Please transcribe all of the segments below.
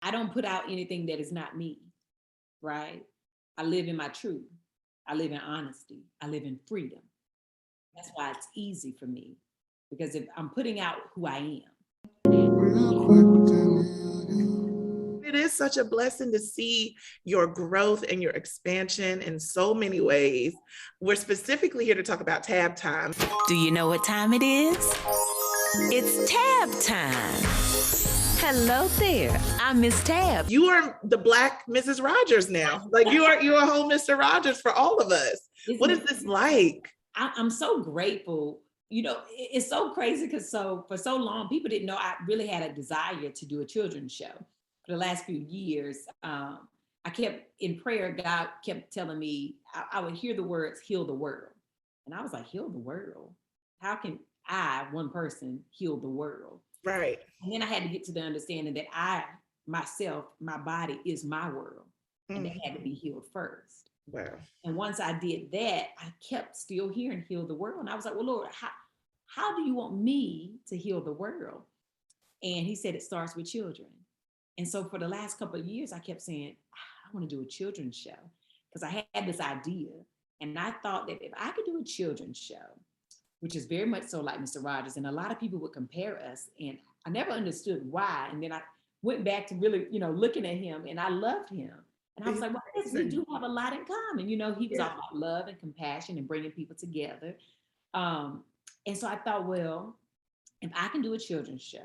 I don't put out anything that is not me, right? I live in my truth. I live in honesty. I live in freedom. That's why it's easy for me because if I'm putting out who I am. It is such a blessing to see your growth and your expansion in so many ways. We're specifically here to talk about tab time. Do you know what time it is? It's tab time. Hello there, I'm Miss Tab. You are the Black Mrs. Rogers now. Like you're a whole Mr. Rogers for all of us. What is this like? I'm so grateful. You know, it's so crazy because for so long, people didn't know I really had a desire to do a children's show. For the last few years, I kept in prayer, God kept telling me, I would hear the words, heal the world. And I was like, heal the world? How can I, one person, heal the world? Right. And then I had to get to the understanding that I, myself, my body is my world. And that had to be healed first. Wow. And once I did that, I kept still hearing heal the world. And I was like, well, Lord, how do you want me to heal the world? And he said, it starts with children. And so for the last couple of years, I kept saying, I want to do a children's show because I had this idea. And I thought that if I could do a children's show, which is very much so like Mr. Rogers, and a lot of people would compare us, and I never understood why. And then I went back to really, looking at him, and I loved him. And I was like, well, I guess we do have a lot in common. He was all about love and compassion and bringing people together. And so I thought, well, if I can do a children's show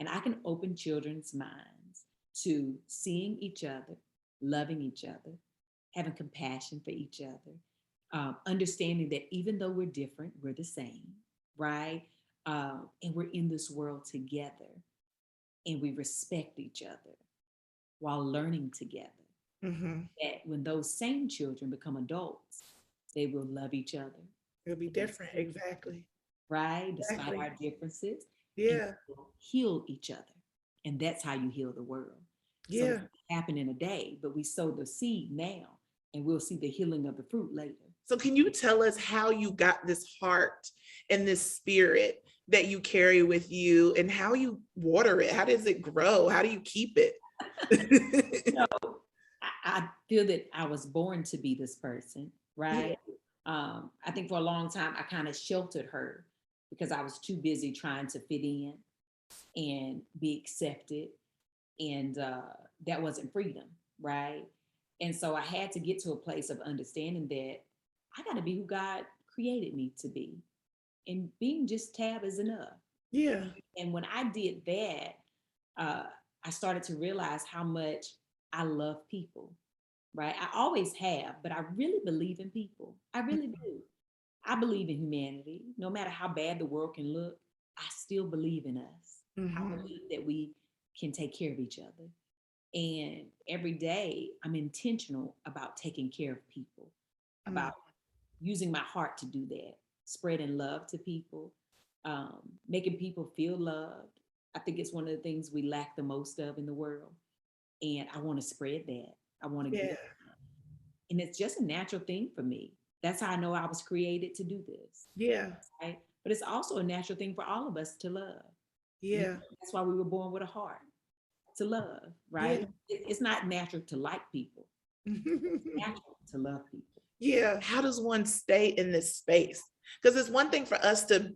and I can open children's minds to seeing each other, loving each other, having compassion for each other, understanding that even though we're different, we're the same, right? And we're in this world together and we respect each other while learning together. That when those same children become adults, they will love each other. It'll be different, exactly. Right? Despite our differences. Yeah. Heal each other. And that's how you heal the world. Yeah. So it can happen in a day, but we sow the seed now and we'll see the healing of the fruit later. So can you tell us how you got this heart and this spirit that you carry with you and how you water it? How does it grow? How do you keep it? I feel that I was born to be this person, right? Yeah. I think for a long time, I kind of sheltered her because I was too busy trying to fit in and be accepted. And that wasn't freedom, right? And so I had to get to a place of understanding that I got to be who God created me to be. And being just Tab is enough. Yeah. And when I did that, I started to realize how much I love people, right? I always have, but I really believe in people. I really do. I believe in humanity. No matter how bad the world can look, I still believe in us. I believe that we can take care of each other. And every day I'm intentional about taking care of people, about using my heart to do that, spreading love to people, making people feel loved. I think it's one of the things we lack the most of in the world. And I want to spread that. I want to give. And it's just a natural thing for me. That's how I know I was created to do this. Yeah. Right? But it's also a natural thing for all of us to love. Yeah. That's why we were born with a heart to love, right? Yeah. It's not natural to like people. It's natural to love people. Yeah. How does one stay in this space? Because it's one thing for us to,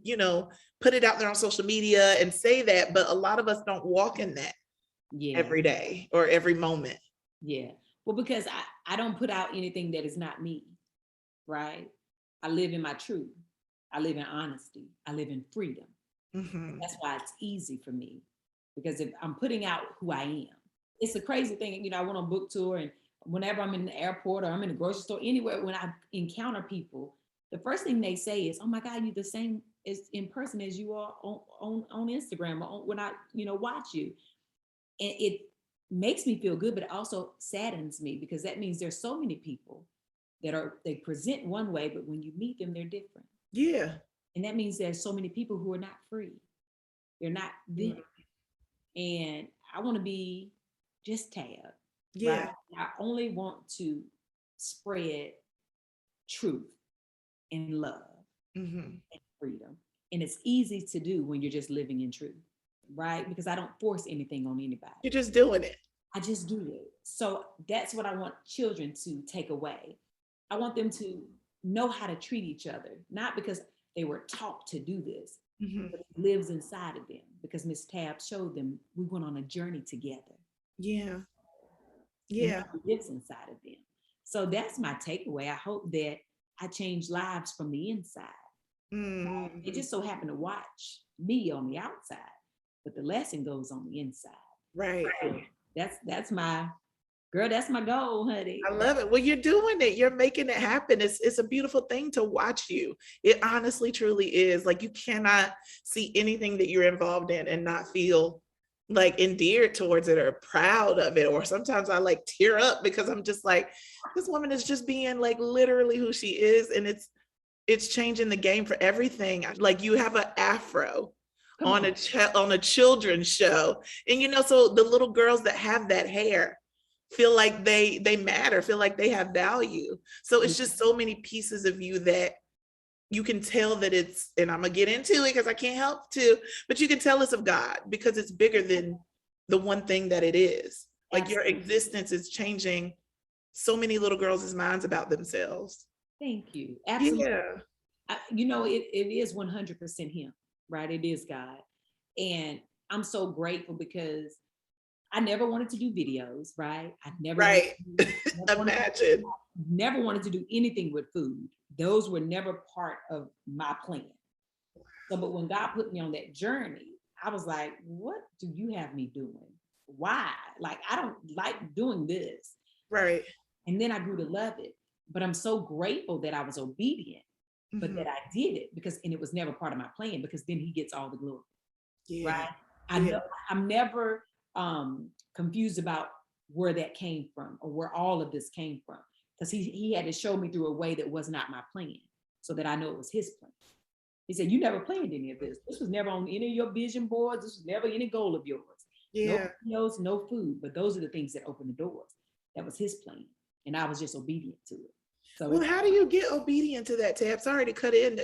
put it out there on social media and say that, but a lot of us don't walk in that every day or every moment. Yeah. Well, because I don't put out anything that is not me, right? I live in my truth. I live in honesty. I live in freedom. That's why it's easy for me. Because if I'm putting out who I am, it's a crazy thing. I went on book tour, and whenever I'm in the airport or I'm in the grocery store, anywhere, when I encounter people, the first thing they say is, "Oh my God, you're the same as in person as you are on Instagram or when I watch you," and it makes me feel good, but it also saddens me because that means there's so many people they present one way, but when you meet them, they're different. Yeah. And that means there's so many people who are not free. They're not them. And I want to be just Tab. Yeah. Right? I only want to spread truth and love and freedom. And it's easy to do when you're just living in truth, right? Because I don't force anything on anybody. You're just doing it. I just do it. So that's what I want children to take away. I want them to know how to treat each other, not because they were taught to do this, but it lives inside of them because Miss Tab showed them we went on a journey together. Yeah. And Yeah. it lives inside of them. So that's my takeaway. I hope that I change lives from the inside. They just so happen to watch me on the outside, but the lesson goes on the inside. Right. So that's my girl. That's my goal, honey. I love it. Well, you're doing it. You're making it happen. It's a beautiful thing to watch you. It honestly, truly is. Like, you cannot see anything that you're involved in and not feel like endeared towards it or proud of it. Or sometimes I like tear up because I'm just like, this woman is just being like literally who she is. And it's changing the game for everything. Like, you have an afro on a children's show. And, you know, so the little girls that have that hair feel like they matter, feel like they have value. So it's just so many pieces of you that you can tell that it's, and I'm gonna get into it because I can't help to, but you can tell it's of God because it's bigger than the one thing that it is. Like, your existence is changing so many little girls' minds about themselves. Thank you. Absolutely. Yeah. You know, it is 100% him, right? It is God. And I'm so grateful because I never wanted to do videos, right? I never Right. Imagine. Never wanted to do anything with food. Those were never part of my plan. So, but when God put me on that journey, I was like, what do you have me doing? Why? Like, I don't like doing this. Right. And then I grew to love it. But I'm so grateful that I was obedient, but that I did it because, and it was never part of my plan because then he gets all the glory. Yeah. Right. I know I'm never confused about where that came from or where all of this came from. Because he had to show me through a way that was not my plan so that I know it was his plan. He said, you never planned any of this. This was never on any of your vision boards. This was never any goal of yours. Yeah. No videos, no food, but those are the things that open the doors. That was his plan. And I was just obedient to it. So well, how do you get obedient to that, Tab? Sorry to cut in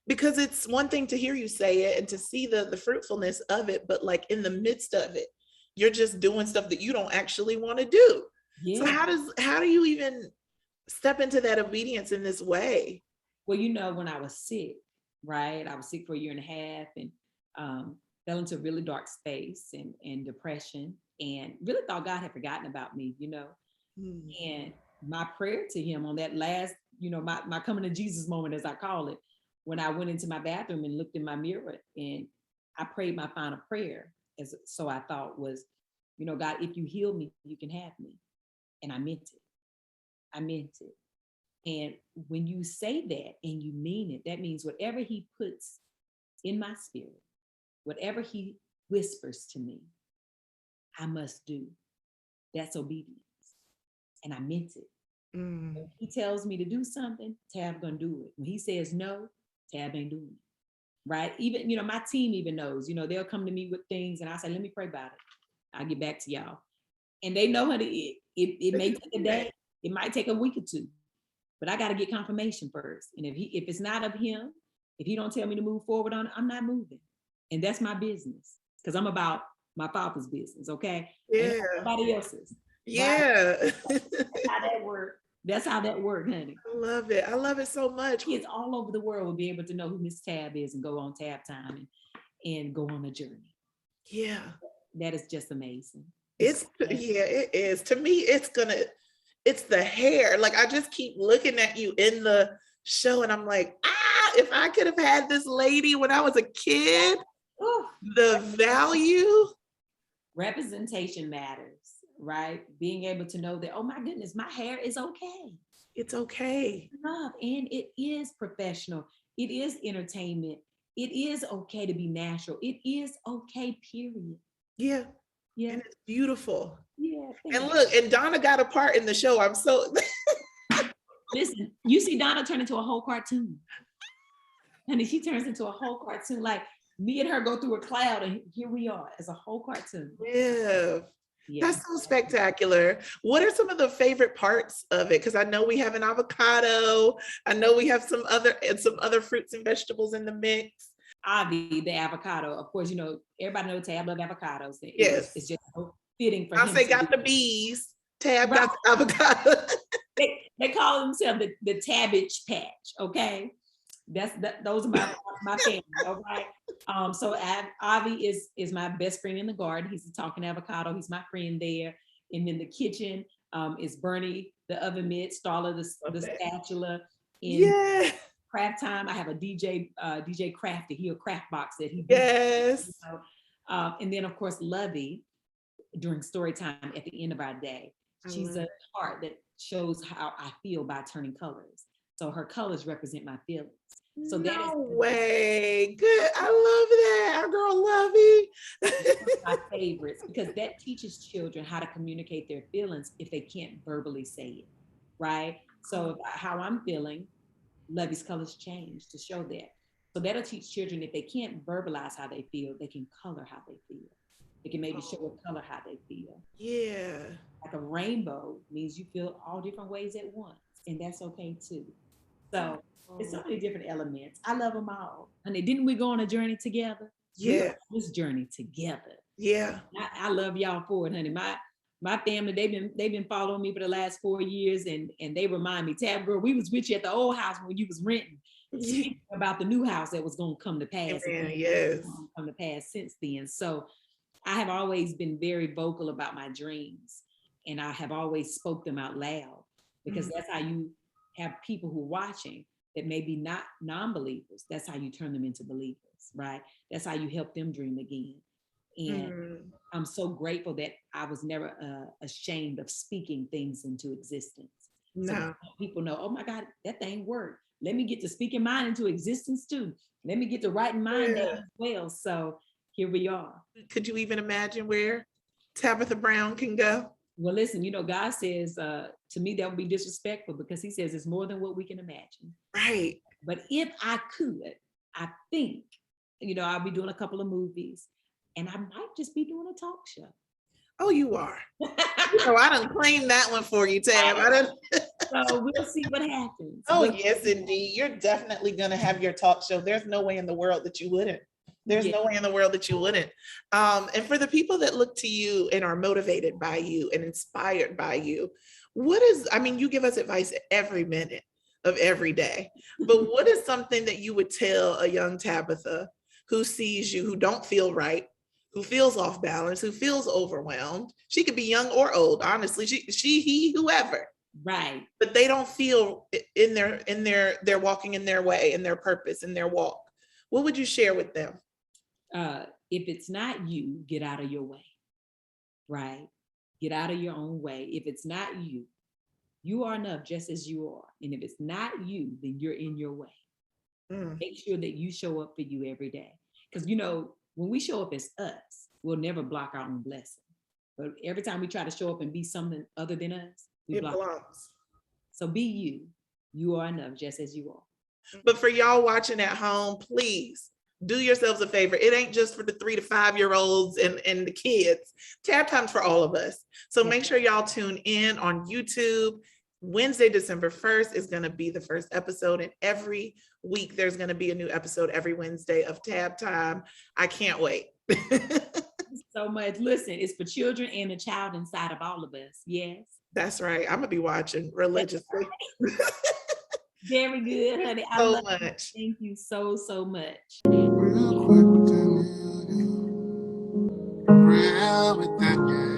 because it's one thing to hear you say it and to see the fruitfulness of it, but like in the midst of it, you're just doing stuff that you don't actually want to do. Yeah. So how do you even step into that obedience in this way? Well, you know, when I was sick, right? I was sick for 1.5 years and fell into a really dark space and depression and really thought God had forgotten about me, you know. And my prayer to him on that last, you know, my coming to Jesus moment, as I call it, when I went into my bathroom and looked in my mirror and I prayed my final prayer, so I thought was, you know, God, if you heal me, you can have me. And I meant it. I meant it. And when you say that and you mean it, that means whatever he puts in my spirit, whatever he whispers to me, I must do. That's obedience. And I meant it. If he tells me to do something, Tab gonna do it. When he says no, Tab ain't doing it. Right? Even, you know, my team even knows, you know, they'll come to me with things and I say, let me pray about it. I'll get back to y'all. And they know how to, it may take a day, it might take a week or two, but I got to get confirmation first. And if it's not of him, if he don't tell me to move forward on it, I'm not moving. And that's my business because I'm about my father's business. Okay. Yeah. Nobody else's. Yeah. Right? That's how that works. That's how that works, honey. I love it. I love it so much. Kids all over the world will be able to know who Miss Tab is and go on Tab Time and go on a journey. Yeah. That is just amazing. It is. To me, it's the hair. Like, I just keep looking at you in the show and I'm like, if I could have had this lady when I was a kid, the value. Representation matters, right? Being able to know that, oh my goodness, my hair is okay. It's okay. Enough. And it is professional. It is entertainment. It is okay to be natural. It is okay, period. Yeah. Yeah. And it's beautiful. Yeah. And look, and Donna got a part in the show. I'm so listen, you see Donna turn into a whole cartoon. Honey, she turns into a whole cartoon. Like, me and her go through a cloud and here we are as a whole cartoon. Yeah. That's so spectacular. What are some of the favorite parts of it? Because I know we have an avocado. I know we have some other fruits and vegetables in the mix. Obviously, the avocado. Of course, you know, everybody knows Tab love avocados. Yes. It's just so fitting for I'll him. say got the bees. Tab got the avocado. They call themselves the Tabbage Patch. Okay, those are my family. All right. So Avi is my best friend in the garden. He's the talking avocado. He's my friend there. And in the kitchen is Bernie, the oven mitt, Starla, the spatula. In craft time, I have a DJ Crafty. He a craft box that he yes. You know? And then of course Lovey during story time at the end of our day. She's a chart that shows how I feel by turning colors. So her colors represent my feelings. So that is way good. I love that. Our girl Lovey. my favorites because that teaches children how to communicate their feelings if they can't verbally say it, right? So how I'm feeling, Lovey's colors change to show that. So that'll teach children if they can't verbalize how they feel, they can color how they feel. They can maybe show a color how they feel. Yeah. Like a rainbow means you feel all different ways at once, and that's okay too. So there's so many different elements. I love them all. Honey, didn't we go on a journey together? Yeah. This journey together. Yeah. I love y'all for it, honey. My family, they've been following me for the last 4 years, and they remind me, Tab girl, we was with you at the old house when you was renting. Speaking about the new house that was going to come to pass. Yes. Come to pass since then. So I have always been very vocal about my dreams, and I have always spoke them out loud because that's how you have people who are watching that may be not non-believers. That's how you turn them into believers, right? That's how you help them dream again. And I'm so grateful that I was never ashamed of speaking things into existence. No. So people know, oh my God, that thing worked. Let me get to speaking mind into existence too. Let me get to writing mind down as well. So here we are. Could you even imagine where Tabitha Brown can go? Well, listen, God says, to me, that would be disrespectful because he says it's more than what we can imagine. Right. But if I could, I think, I'll be doing a couple of movies and I might just be doing a talk show. Oh, you are. I done claimed that one for you, Tab. So we'll see what happens. Oh, yes, indeed. You're definitely going to have your talk show. There's no way in the world that you wouldn't. There's no way in the world that you wouldn't. And for the people that look to you and are motivated by you and inspired by you, you give us advice every minute of every day, but what is something that you would tell a young Tabitha who sees you, who don't feel right, who feels off balance, who feels overwhelmed? She could be young or old, honestly, he, whoever. Right. But they don't feel they're walking in their way, in their purpose, in their walk. What would you share with them? If it's not you, get out of your way, right? Get out of your own way. If it's not you, you are enough just as you are. And if it's not you, then you're in your way. Make sure that you show up for you every day. Because, when we show up as us, we'll never block our own blessing. But every time we try to show up and be something other than us, we block it. So be you. You are enough just as you are. But for y'all watching at home, please do yourselves a favor. It ain't just for the 3 to 5 year olds and the kids. Tab Time's for all of us. So make sure y'all tune in on YouTube. Wednesday, December 1st is going to be the first episode. And every week, there's going to be a new episode every Wednesday of Tab Time. I can't wait. So much. Listen, it's for children and a child inside of all of us. Yes. That's right. I'm going to be watching religiously. Very good, honey. I love much. You. Thank you so much. Real quick with that, real with that, yeah.